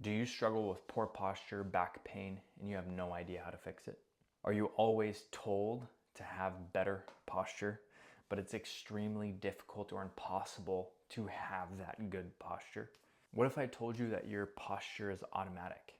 Do you struggle with poor posture, back pain, and you have no idea how to fix it? Are you always told to have better posture, but it's extremely difficult or impossible to have that good posture? What if I told you that your posture is automatic?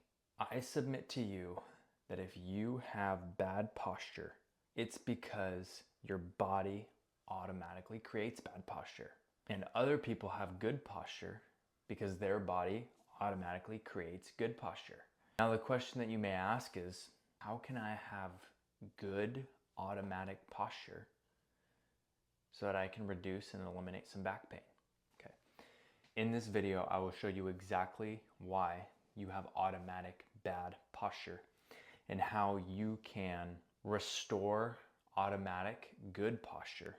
I submit to you that if you have bad posture, it's because your body automatically creates bad posture. And other people have good posture because their body automatically creates good posture. Now, the question that you may ask is, how can I have good automatic posture so that I can reduce and eliminate some back pain? Okay. In this video, I will show you exactly why you have automatic bad posture and how you can restore automatic good posture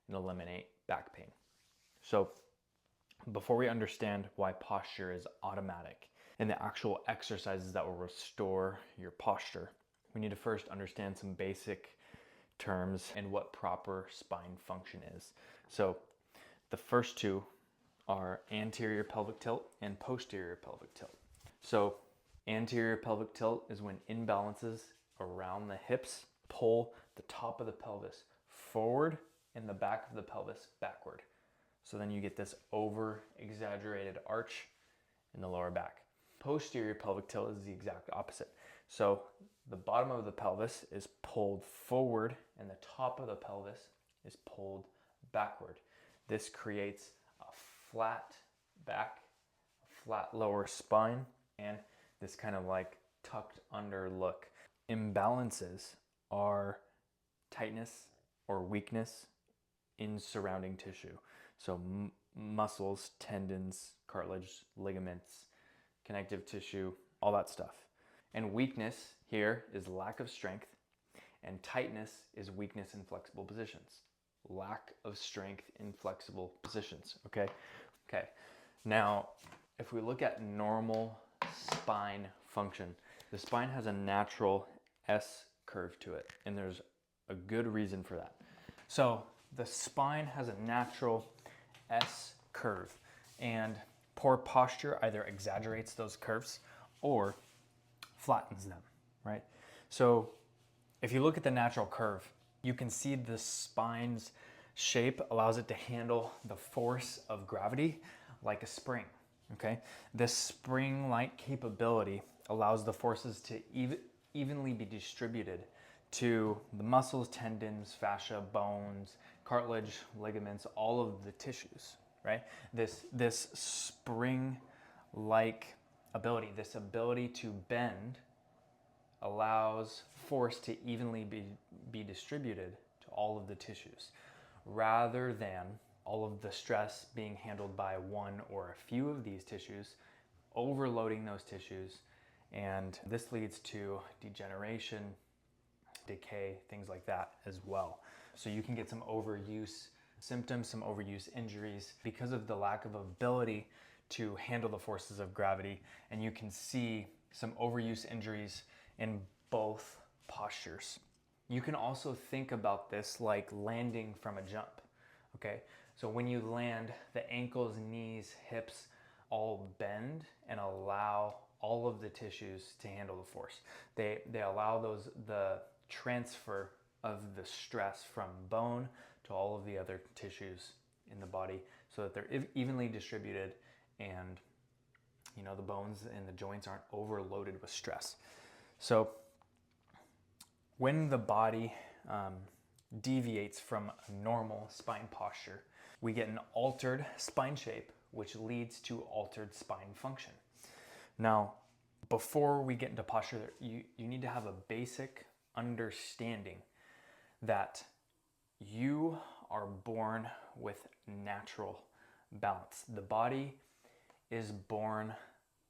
and eliminate back pain. So, before we understand why posture is automatic and the actual exercises that will restore your posture, we need to first understand some basic terms and what proper spine function is. So the first two are anterior pelvic tilt and posterior pelvic tilt. So anterior pelvic tilt is when imbalances around the hips pull the top of the pelvis forward and the back of the pelvis backward. So then you get this over exaggerated arch in the lower back. Posterior pelvic tilt is the exact opposite. So the bottom of the pelvis is pulled forward and the top of the pelvis is pulled backward. This creates a flat back, a flat lower spine, and this kind of like tucked under look. Imbalances are tightness or weakness in surrounding tissue. So muscles, tendons, cartilage, ligaments, connective tissue, all that stuff. And weakness here is lack of strength, and tightness is weakness in flexible positions. Lack of strength in flexible positions, okay? Okay, now if we look at normal spine function, the spine has a natural S curve to it, and there's a good reason for that. So the spine has a natural S curve, and poor posture either exaggerates those curves or flattens them, right? So if you look at the natural curve, you can see the spine's shape allows it to handle the force of gravity like a spring, okay? This spring-like capability allows the forces to evenly be distributed to the muscles, tendons, fascia, bones, cartilage, ligaments, all of the tissues, right? This spring-like ability, this ability to bend allows force to evenly be distributed to all of the tissues rather than all of the stress being handled by one or a few of these tissues, overloading those tissues, and this leads to degeneration, decay, things like that as well. So you can get some overuse symptoms, some overuse injuries because of the lack of ability to handle the forces of gravity, and you can see some overuse injuries in both postures. You can also think about this like landing from a jump, okay? So when you land, the ankles, knees, hips all bend and allow all of the tissues to handle the force. They allow the transfer of the stress from bone to all of the other tissues in the body so that they're evenly distributed and the bones and the joints aren't overloaded with stress. So when the body deviates from a normal spine posture, we get an altered spine shape, which leads to altered spine function. Now, before we get into posture, you need to have a basic understanding that you are born with natural balance. The body is born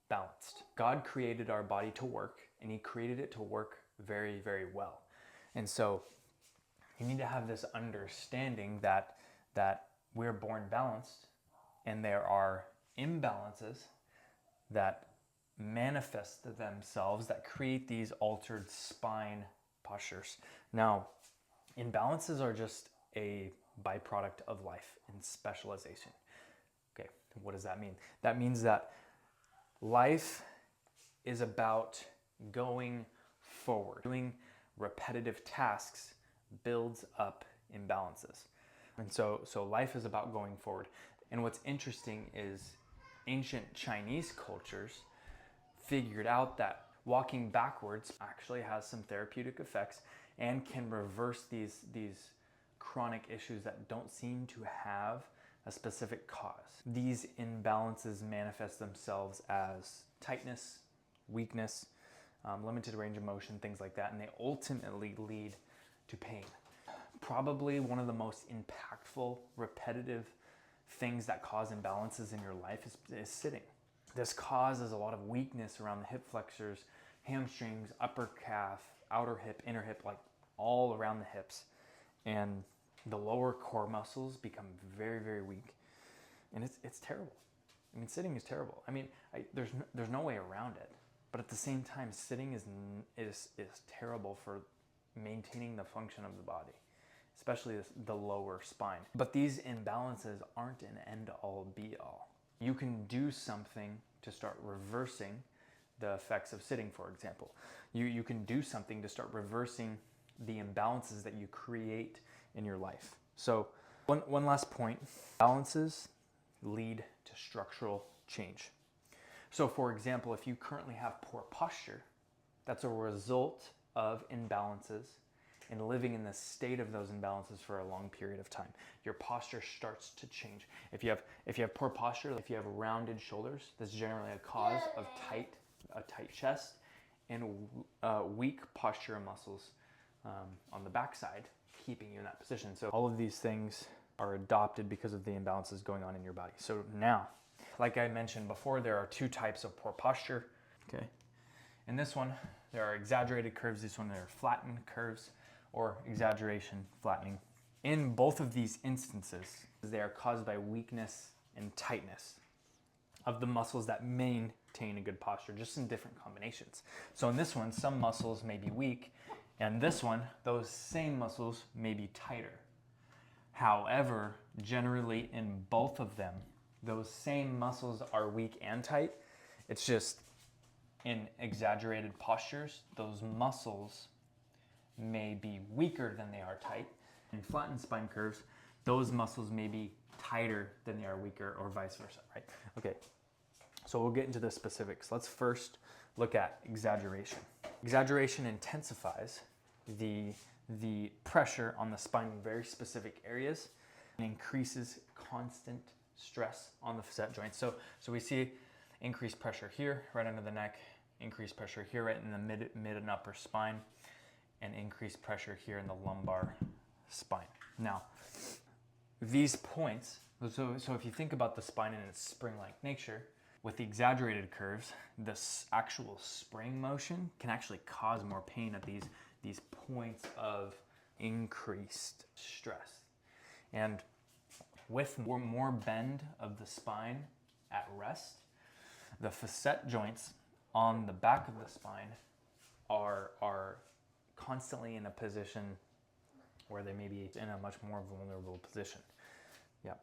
balanced. God created our body to work, and He created it to work very, very well. And so you need to have this understanding that we're born balanced, and there are imbalances that manifest themselves that create these altered spine postures. Now, imbalances are just a byproduct of life and specialization. Okay, what does that mean? That means that life is about going forward. Doing repetitive tasks builds up imbalances. And so life is about going forward. And what's interesting is ancient Chinese cultures figured out that walking backwards actually has some therapeutic effects and can reverse these chronic issues that don't seem to have a specific cause. These imbalances manifest themselves as tightness, weakness, limited range of motion, things like that, and they ultimately lead to pain. Probably one of the most impactful, repetitive things that cause imbalances in your life is sitting. This causes a lot of weakness around the hip flexors, hamstrings, upper calf, outer hip, inner hip, like all around the hips. And the lower core muscles become very, very weak. And it's terrible. I mean, sitting is terrible. I mean, there's no way around it. But at the same time, sitting is terrible for maintaining the function of the body, especially the lower spine. But these imbalances aren't an end-all be-all. You can do something to start reversing the effects of sitting, for example. You can do something to start reversing the imbalances that you create in your life. So one last point, balances lead to structural change. So for example, if you currently have poor posture, that's a result of imbalances and living in the state of those imbalances for a long period of time. Your posture starts to change. If you have poor posture, if you have rounded shoulders, that's generally a cause of a tight chest and weak posture muscles on the backside, keeping you in that position. So all of these things are adopted because of the imbalances going on in your body. So now, like I mentioned before, there are two types of poor posture. Okay. In this one, there are exaggerated curves. This one, there are flattened curves or exaggeration, flattening. In both of these instances, they are caused by weakness and tightness of the muscles that maintain a good posture, just in different combinations. So in this one, some muscles may be weak, and this one, those same muscles may be tighter. However, generally in both of them, those same muscles are weak and tight. It's just in exaggerated postures, those muscles may be weaker than they are tight. In flattened spine curves, those muscles may be tighter than they are weaker, or vice versa, right? Okay, so we'll get into the specifics. Let's first look at exaggeration. Exaggeration intensifies the pressure on the spine in very specific areas and increases constant stress on the facet joints. So we see increased pressure here, right under the neck, increased pressure here, right in the mid and upper spine, and increased pressure here in the lumbar spine. Now, these points, so if you think about the spine and its spring-like nature, with the exaggerated curves, this actual spring motion can actually cause more pain at these points of increased stress. And with more bend of the spine at rest, the facet joints on the back of the spine are constantly in a position where they may be in a much more vulnerable position. Yeah.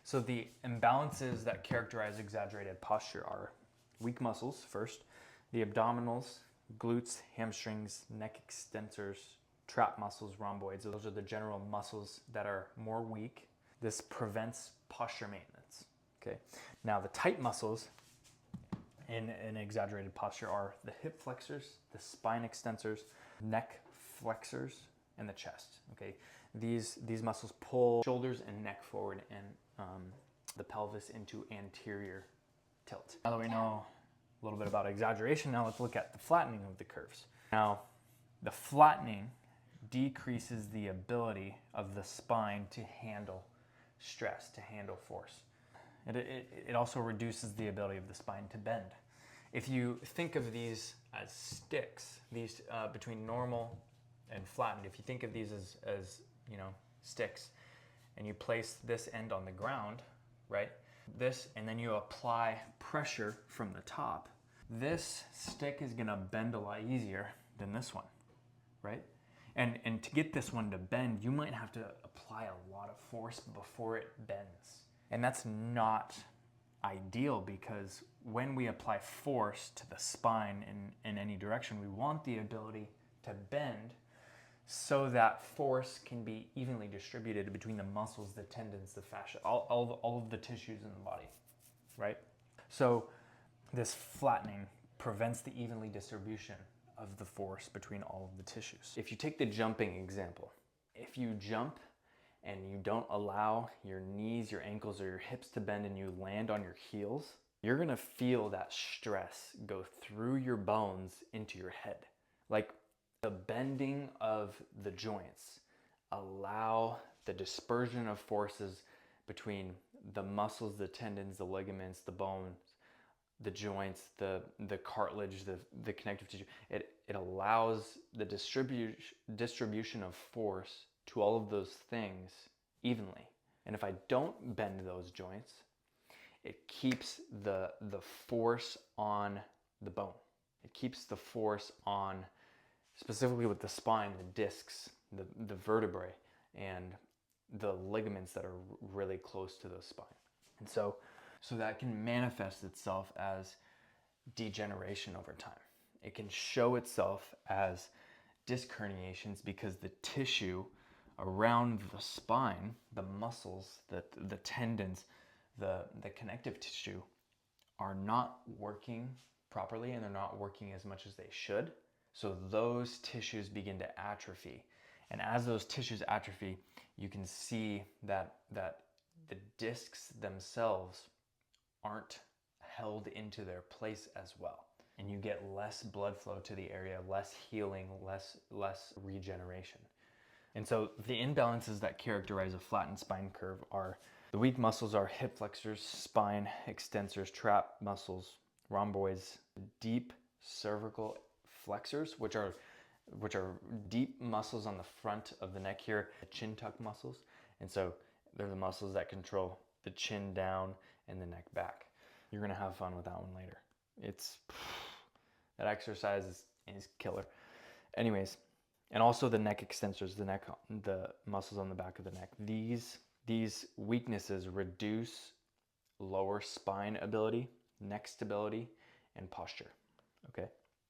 So the imbalances that characterize exaggerated posture are weak muscles first, the abdominals, glutes, hamstrings, neck extensors, trap muscles, rhomboids. Those are the general muscles that are more weak. This prevents posture maintenance. Okay. Now the tight muscles in an exaggerated posture are the hip flexors, the spine extensors, neck flexors, and the chest. Okay. These muscles pull shoulders and neck forward and the pelvis into anterior tilt. Now that we know a little bit about exaggeration, now let's look at the flattening of the curves. Now, the flattening decreases the ability of the spine to handle stress, to handle force. It also reduces the ability of the spine to bend. If you think of these as sticks, these between normal and flattened, if you think of these as sticks, and you place this end on the ground, right? This, and then you apply pressure from the top, this stick is gonna bend a lot easier than this one, right? And to get this one to bend, you might have to apply a lot of force before it bends. And that's not ideal because when we apply force to the spine in any direction, we want the ability to bend so that force can be evenly distributed between the muscles, the tendons, the fascia, all of the tissues in the body, right? So this flattening prevents the evenly distribution of the force between all of the tissues. If you take the jumping example, if you jump and you don't allow your knees, your ankles, or your hips to bend and you land on your heels, you're gonna feel that stress go through your bones into your head. Like the bending of the joints allow the dispersion of forces between the muscles, the tendons, the ligaments, the bones, the joints, the cartilage, the connective tissue. It allows the distribution of force to all of those things evenly. And if I don't bend those joints, it keeps the force on the bone. It keeps the force on, specifically with the spine, the discs, the vertebrae, and the ligaments that are really close to the spine. And so that can manifest itself as degeneration over time. It can show itself as disc herniations because the tissue around the spine, the muscles, the tendons, the connective tissue are not working properly, and they're not working as much as they should. So those tissues begin to atrophy. And as those tissues atrophy, you can see that the discs themselves aren't held into their place as well. And you get less blood flow to the area, less healing, less regeneration. And so the imbalances that characterize a flattened spine curve are the weak muscles are hip flexors, spine extensors, trap muscles, rhomboids, deep cervical flexors, which are deep muscles on the front of the neck here, the chin tuck muscles. And so they're the muscles that control the chin down and the neck back. You're gonna have fun with that one later. That exercise is killer. Anyways, and also the neck extensors, the muscles on the back of the neck. These weaknesses reduce lower spine ability, neck stability, and posture. Okay.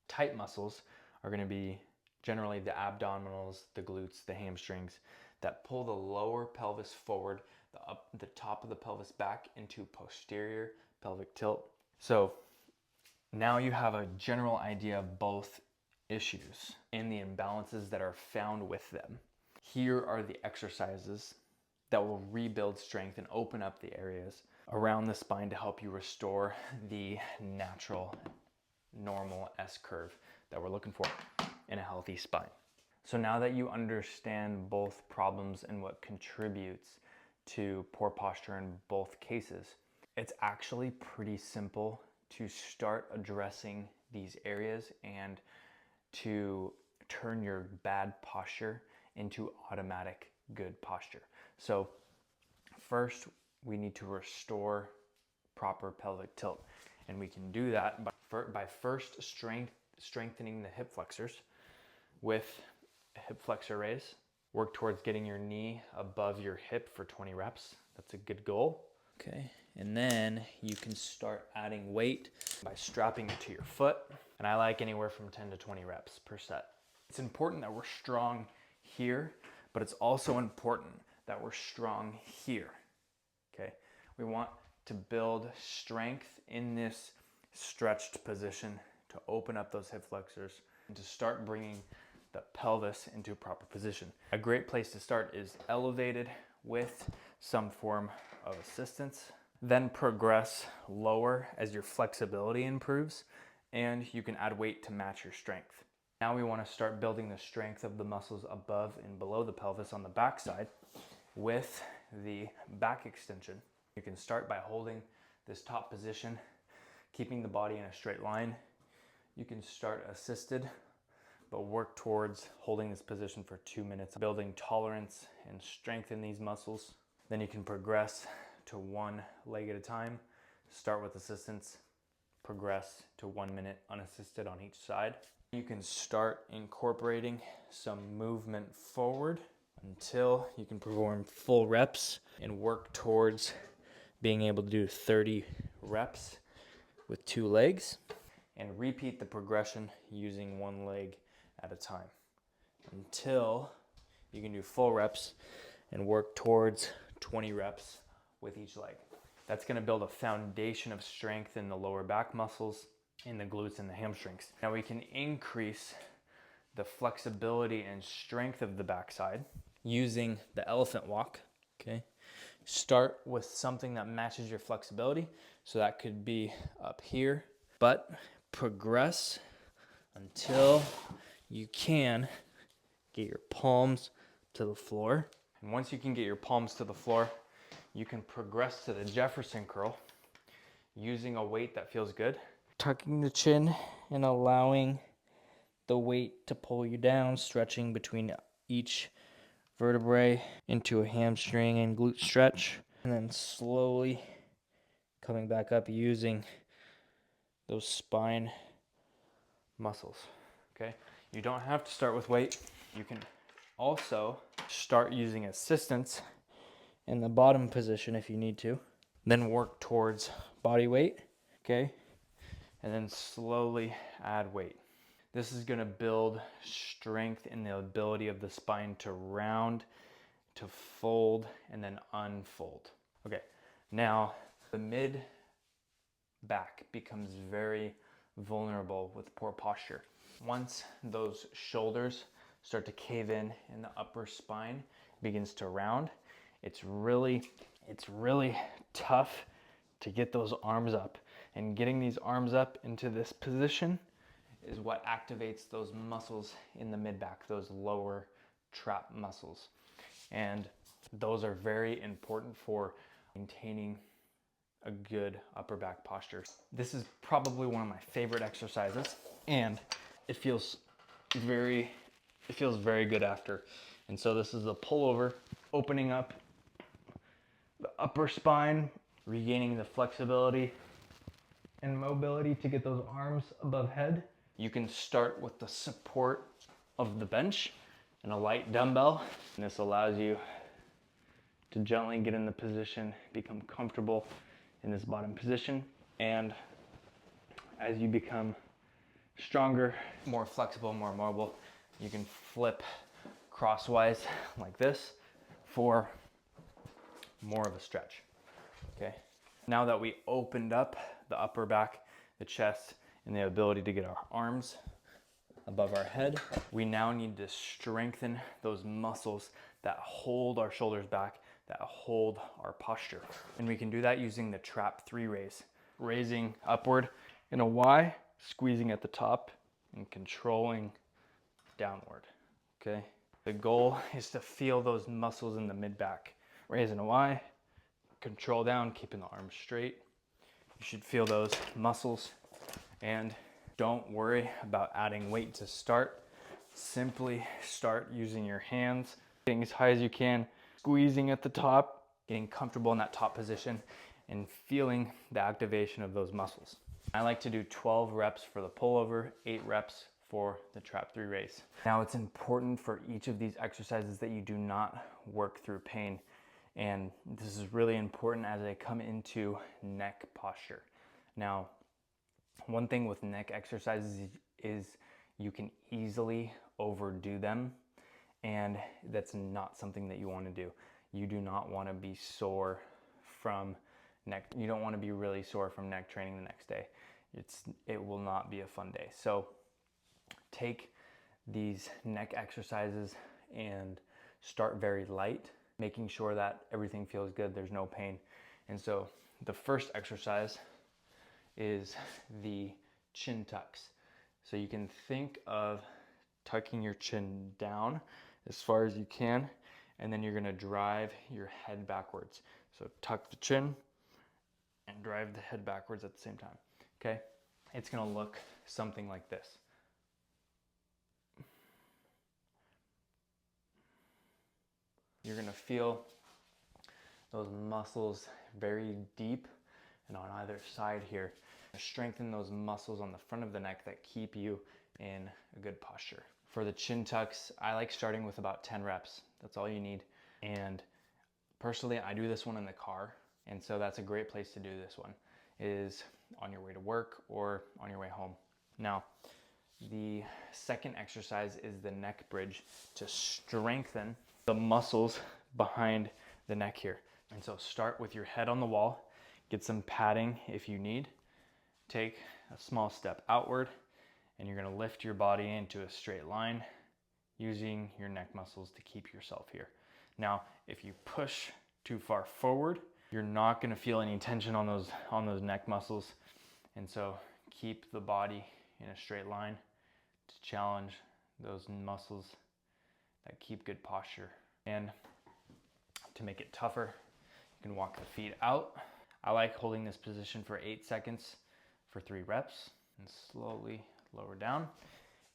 Tight muscles are going to be generally the abdominals, the glutes, the hamstrings that pull the lower pelvis forward, the top of the pelvis back into posterior pelvic tilt. So now you have a general idea of both issues and the imbalances that are found with them. Here are the exercises that will rebuild strength and open up the areas around the spine to help you restore the natural, normal S-curve that we're looking for in a healthy spine. So now that you understand both problems and what contributes to poor posture in both cases, it's actually pretty simple to start addressing these areas and to turn your bad posture into automatic good posture. So first, we need to restore proper pelvic tilt. And we can do that by first strengthening the hip flexors with a hip flexor raise. Work towards getting your knee above your hip for 20 reps. That's a good goal. Okay, and then you can start adding weight by strapping it to your foot. And I like anywhere from 10 to 20 reps per set. It's important that we're strong here, but it's also important that we're strong here. Okay, we want to build strength in this stretched position to open up those hip flexors and to start bringing the pelvis into proper position. A great place to start is elevated with some form of assistance, then progress lower as your flexibility improves, and you can add weight to match your strength. Now we want to start building the strength of the muscles above and below the pelvis on the back side with the back extension. You can start by holding this top position, keeping the body in a straight line. You can start assisted, but work towards holding this position for 2 minutes, building tolerance and strength in these muscles. Then you can progress to 1 leg at a time. Start with assistance, progress to 1 minute unassisted on each side. You can start incorporating some movement forward until you can perform full reps and work towards being able to do 30 reps with 2 legs and repeat the progression using 1 leg at a time until you can do full reps and work towards 20 reps with each leg. That's going to build a foundation of strength in the lower back muscles, in the glutes and the hamstrings. Now we can increase the flexibility and strength of the backside using the elephant walk, okay? Start with something that matches your flexibility. So that could be up here, but progress until you can get your palms to the floor. And once you can get your palms to the floor, you can progress to the Jefferson curl using a weight that feels good. Tucking the chin and allowing the weight to pull you down, stretching between each vertebrae into a hamstring and glute stretch, and then slowly coming back up using those spine muscles, okay? You don't have to start with weight. You can also start using assistance in the bottom position if you need to, then work towards body weight, okay? And then slowly add weight. This is gonna build strength in the ability of the spine to round, to fold, and then unfold. Okay, now the mid back becomes very vulnerable with poor posture. Once those shoulders start to cave in and the upper spine begins to round, it's really tough to get those arms up. And getting these arms up into this position is what activates those muscles in the mid back, those lower trap muscles. And those are very important for maintaining a good upper back posture. This is probably one of my favorite exercises, and it feels very good after. And so this is the pullover, opening up the upper spine, regaining the flexibility and mobility to get those arms above head. You can start with the support of the bench and a light dumbbell. And this allows you to gently get in the position, become comfortable in this bottom position. And as you become stronger, more flexible, more mobile, you can flip crosswise like this for more of a stretch, okay? Now that we opened up the upper back, the chest, and the ability to get our arms above our head, we now need to strengthen those muscles that hold our shoulders back, that hold our posture. And we can do that using the trap 3 raise. Raising upward in a Y, squeezing at the top, and controlling downward, okay? The goal is to feel those muscles in the mid back. Raise in a Y, control down, keeping the arms straight. You should feel those muscles, and don't worry about adding weight to start. Simply start using your hands, getting as high as you can, squeezing at the top, getting comfortable in that top position, and feeling the activation of those muscles. I like to do 12 reps for the pullover, 8 reps for the trap 3 raise. Now it's important for each of these exercises that you do not work through pain. And this is really important as I come into neck posture. Now, one thing with neck exercises is you can easily overdo them, and that's not something that you want to do. You do not want to be sore from neck. You don't want to be really sore from neck training the next day. It will not be a fun day. So take these neck exercises and start very light, making sure that everything feels good, there's no pain. And so the first exercise is the chin tucks. So you can think of tucking your chin down as far as you can, and then you're gonna drive your head backwards. So tuck the chin and drive the head backwards at the same time, okay? It's gonna look something like this. You're gonna feel those muscles very deep and on either side here. Strengthen those muscles on the front of the neck that keep you in a good posture. For the chin tucks, I like starting with about 10 reps. That's all you need. And personally, I do this one in the car. And so that's a great place to do this one. is on your way to work or on your way home. Now, the second exercise is the neck bridge to strengthen the muscles behind the neck here. And so start with your head on the wall, get some padding if you need. Take a small step outward, and you're gonna lift your body into a straight line using your neck muscles to keep yourself here. Now, if you push too far forward, you're not gonna feel any tension on those neck muscles. And so keep the body in a straight line to challenge those muscles that keep good posture. And to make it tougher, you can walk the feet out. I like holding this position for 8 seconds for 3 reps and slowly lower down.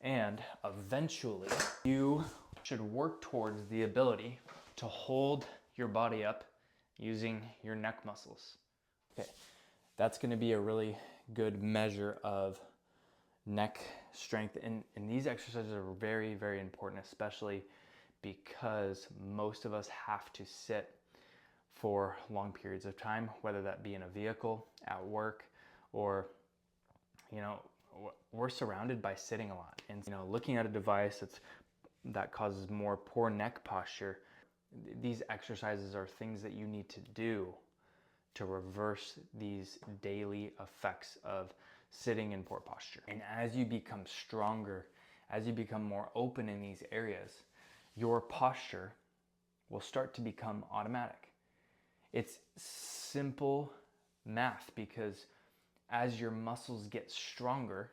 And eventually you should work towards the ability to hold your body up using your neck muscles. Okay, that's gonna be a really good measure of neck strength. And these exercises are very, very important, especially because most of us have to sit for long periods of time, whether that be in a vehicle, at work, or, you know, we're surrounded by sitting a lot. And, you know, looking at a device that causes more poor neck posture, these exercises are things that you need to do to reverse these daily effects of sitting in poor posture. And as you become stronger, as you become more open in these areas, your posture will start to become automatic. It's simple math, because as your muscles get stronger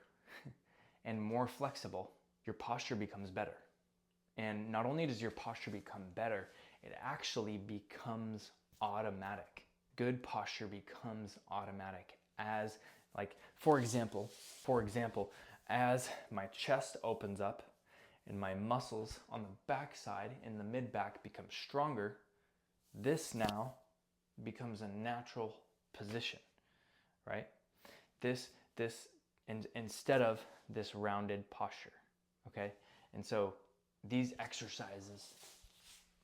and more flexible, your posture becomes better. And not only does your posture become better, it actually becomes automatic. Good posture becomes automatic as, like, for example, as my chest opens up and my muscles on the back side in the mid back become stronger, this now becomes a natural position, right? This instead of this rounded posture, okay? And so these exercises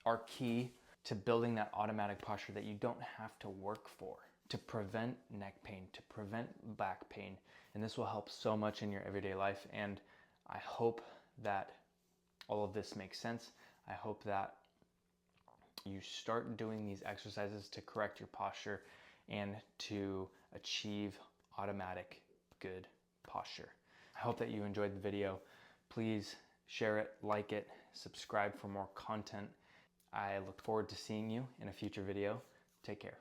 are key to building that automatic posture that you don't have to work for, to prevent neck pain, to prevent back pain. And this will help so much in your everyday life. And I hope that all of this makes sense. I hope that you start doing these exercises to correct your posture and to achieve automatic good posture. I hope that you enjoyed the video. Please share it, like it, subscribe for more content. I look forward to seeing you in a future video. Take care.